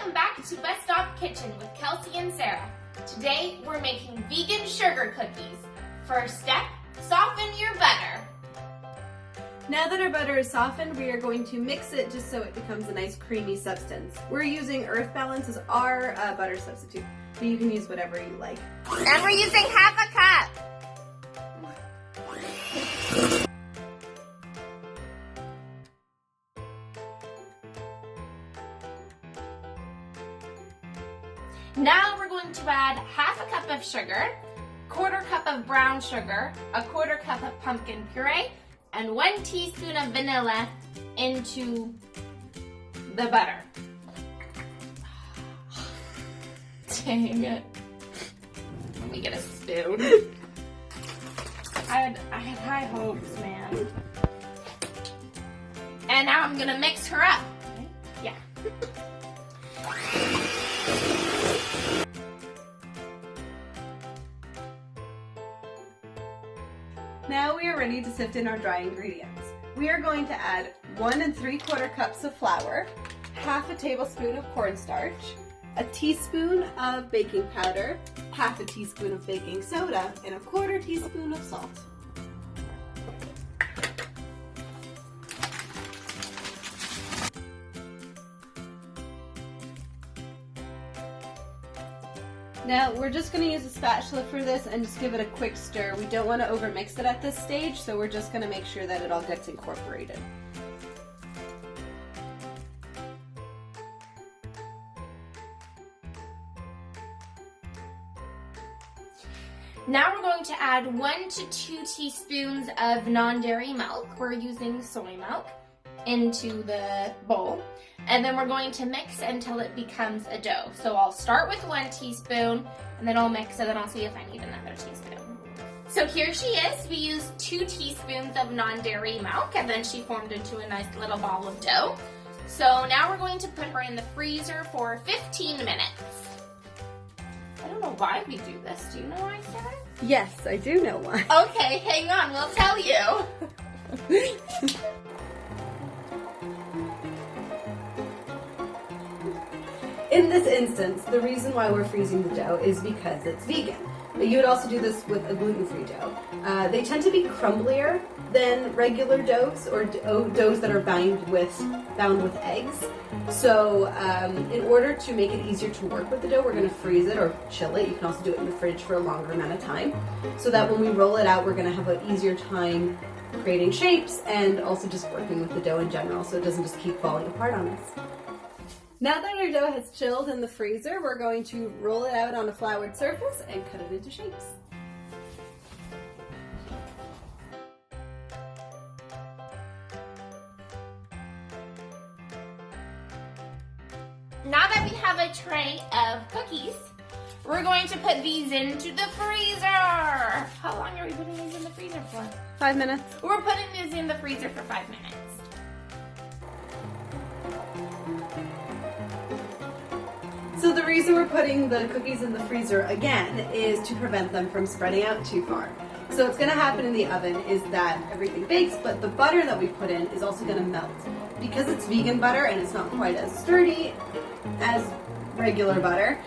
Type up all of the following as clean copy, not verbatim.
Welcome back to Bus Stop Kitchen with Kelsey and Sarah. Today we're making vegan sugar cookies. First step, soften your butter. Now that our butter is softened, we are going to mix it just so it becomes a nice creamy substance. We're using Earth Balance as our butter substitute, but you can use whatever you like. And we're using half a cup. Now we're going to add half a cup of sugar, quarter cup of brown sugar, a quarter cup of pumpkin puree, and 1 teaspoon of vanilla into the butter. Dang it. Let me get a spoon. I had high hopes, man. And now I'm gonna mix her up. Yeah. Now we are ready to sift in our dry ingredients. We are going to add 1 3/4 cups of flour, half a tablespoon of cornstarch, a teaspoon of baking powder, half a teaspoon of baking soda, and a 1/4 teaspoon of salt. Now we're just going to use a spatula for this and just give it a quick stir. We don't want to overmix it at this stage, so we're just going to make sure that it all gets incorporated. Now we're going to add 1 to 2 teaspoons of non-dairy milk. We're using soy milk into the bowl. And then we're going to mix until it becomes a dough. So I'll start with 1 teaspoon, and then I'll mix, and then I'll see if I need another teaspoon. So here she is. We used 2 teaspoons of non-dairy milk, and then she formed into a nice little ball of dough. So now we're going to put her in the freezer for 15 minutes. I don't know why we do this. Do you know why, Sarah? Yes, I do know why. Okay, hang on. We'll tell you. In this instance, the reason why we're freezing the dough is because it's vegan. But you would also do this with a gluten-free dough. They tend to be crumblier than regular doughs or doughs that are bound with eggs. So in order to make it easier to work with the dough, we're going to freeze it or chill it. You can also do it in the fridge for a longer amount of time, so that when we roll it out, we're going to have an easier time creating shapes and also just working with the dough in general, so it doesn't just keep falling apart on us. Now that our dough has chilled in the freezer, we're going to roll it out on a floured surface and cut it into shapes. Now that we have a tray of cookies, we're going to put these into the freezer. How long are we putting these in the freezer for? 5 minutes. We're putting these in the freezer for 5 minutes. So the reason we're putting the cookies in the freezer again is to prevent them from spreading out too far. So what's going to happen in the oven is that everything bakes, but the butter that we put in is also going to melt. Because it's vegan butter and it's not quite as sturdy as regular butter,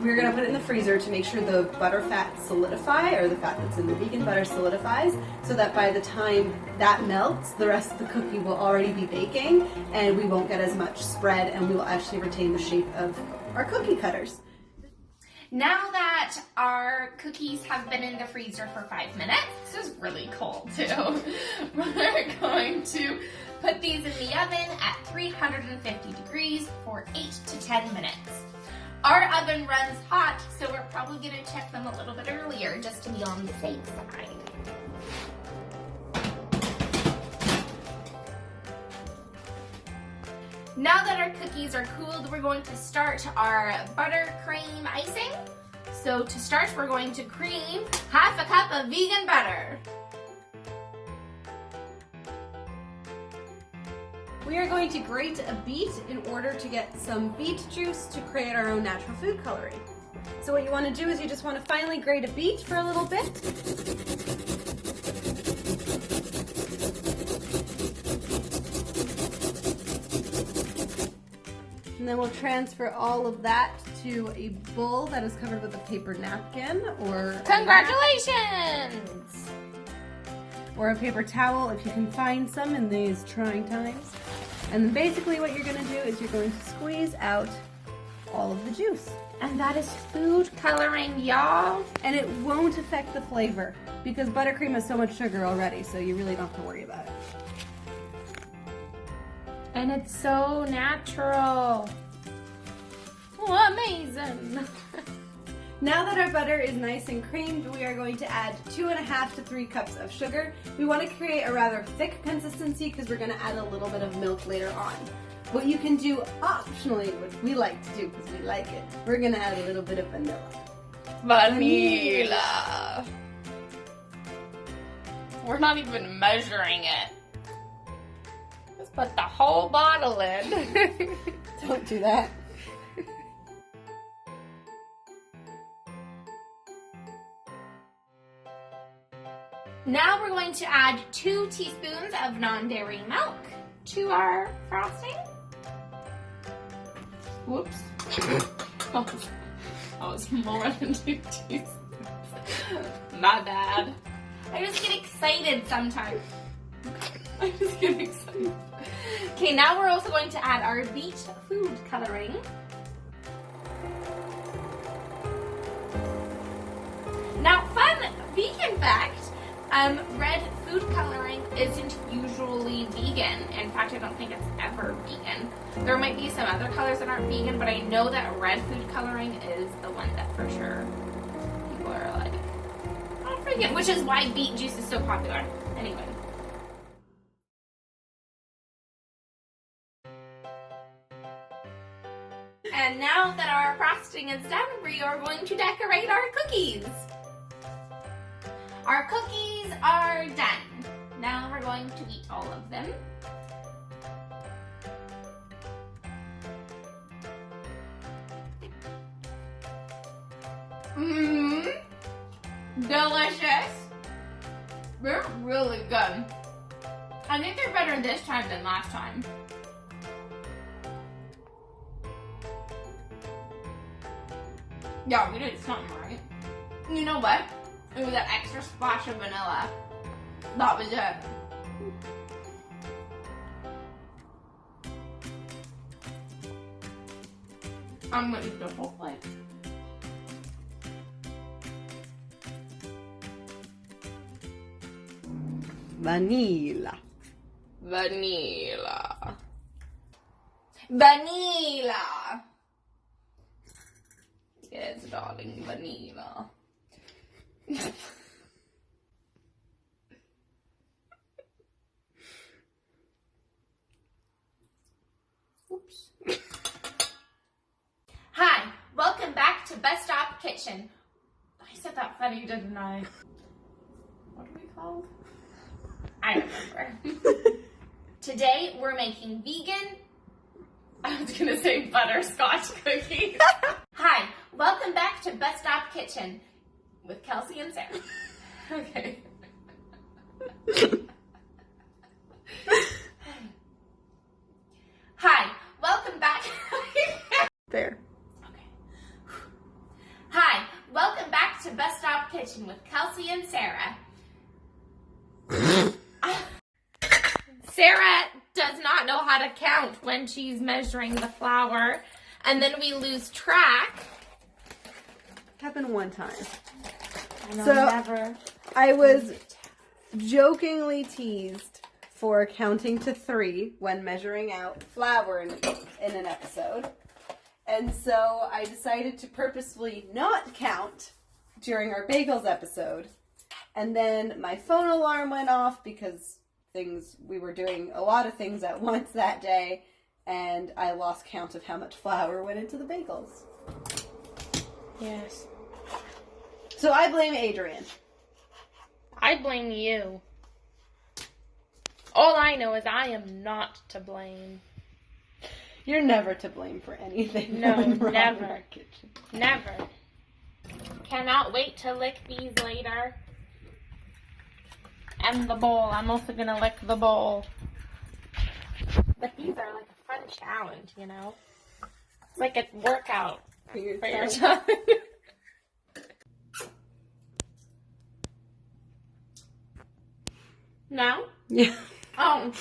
we're going to put it in the freezer to make sure the butter fat solidify, or the fat that's in the vegan butter solidifies, so that by the time that melts, the rest of the cookie will already be baking and we won't get as much spread, and we will actually retain the shape of our cookie cutters. Now that our cookies have been in the freezer for 5 minutes, this is really cold too, we're going to put these in the oven at 350 degrees for 8 to 10 minutes. Our oven runs hot, so we're probably going to check them a little bit earlier just to be on the safe side. Now that our cookies are cooled, we're going to start our buttercream icing. So to start, we're going to cream half a cup of vegan butter. We are going to grate a beet in order to get some beet juice to create our own natural food coloring. So what you want to do is you just want to finely grate a beet for a little bit. And then we'll transfer all of that to a bowl that is covered with a paper napkin or Congratulations! Or a paper towel if you can find some in these trying times. And then basically what you're going to do is you're going to squeeze out all of the juice. And that is food coloring, y'all. And it won't affect the flavor because buttercream has so much sugar already, so you really don't have to worry about it. And it's so natural. Oh, amazing. Now that our butter is nice and creamed, we are going to add 2.5 to 3 cups of sugar. We want to create a rather thick consistency because we're going to add a little bit of milk later on. What you can do optionally, what we like to do because we like it, we're going to add a little bit of vanilla. Vanilla. We're not even measuring it. Let's put the whole bottle in. Don't do that. Now we're going to add 2 teaspoons of non-dairy milk to our frosting. Whoops. That was more than 2 teaspoons. My bad. I just get excited sometimes. I just get excited. Okay, now we're also going to add our beet food coloring. Now, fun vegan fact. Red food coloring isn't usually vegan. In fact, I don't think it's ever vegan. There might be some other colors that aren't vegan, but I know that red food coloring is the one that for sure people are like, I forget, which is why beet juice is so popular. Anyway. And now that our frosting is done, we are going to decorate our cookies. Our cookies are done. Now we're going to eat all of them. Mmm, delicious. They're really good. I think they're better this time than last time. Yeah, we did something right. You know what? It was that extra splash of vanilla. That was it. I'm gonna eat the whole plate. Vanilla. Vanilla. Vanilla. Yes, darling, vanilla. Oops. Hi, welcome back to Bus Stop Kitchen. I said that funny, didn't I? What are we called? I remember. Today we're making vegan, I was gonna say butterscotch cookies. Hi, welcome back to Bus Stop Kitchen with Kelsey and Sarah. Okay. Hi, welcome back. There. Okay. Hi, welcome back to Bus Stop Kitchen with Kelsey and Sarah. Sarah does not know how to count when she's measuring the flour, and then we lose track. Happened one time. I know, So, never. I was jokingly teased for counting to 3 when measuring out flour in an episode. And so I decided to purposefully not count during our bagels episode. And then my phone alarm went off because we were doing a lot of things at once that day, and I lost count of how much flour went into the bagels. Yes. So I blame Adrian. I blame you. All I know is I am not to blame. You're never to blame for anything. No, going wrong never. in our kitchen. Never. Cannot wait to lick these later. And the bowl. I'm also gonna lick the bowl. But these are like a fun challenge, you know? It's like a workout For your for your tongue. tongue. Now? Yeah. Oh.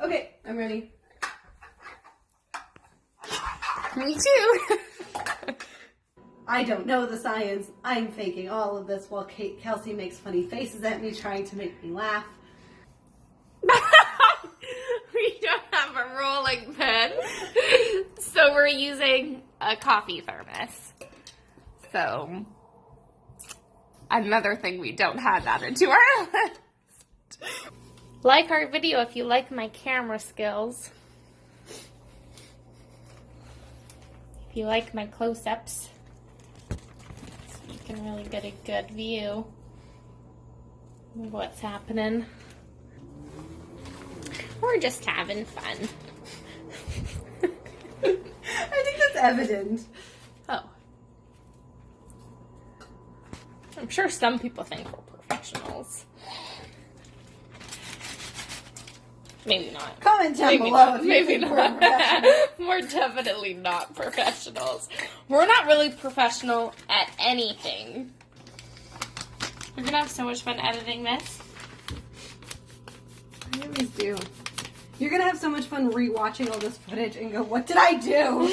Okay, I'm ready. Me too. I don't know the science. I'm faking all of this while Kelsey makes funny faces at me, trying to make me laugh. We don't have a rolling pin, so we're using a coffee thermos. So, another thing we don't have added to our list. Like our video if you like my camera skills. If you like my close-ups. So you can really get a good view of what's happening. We're just having fun. I think that's evident. Oh. I'm sure some people think we're professionals. Maybe not. Comment down Maybe below not. if you Maybe think we're not. professional. We're definitely not professionals. We're not really professional at anything. We're gonna have so much fun editing this. I always do. You're gonna have so much fun rewatching all this footage and go, what did I do?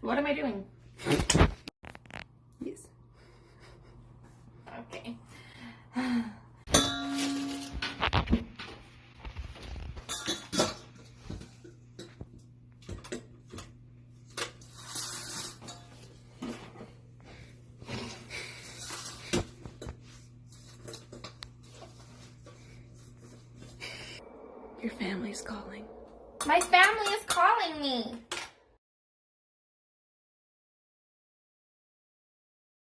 What am I doing? Yes. Okay. Your family's calling. My family is calling me.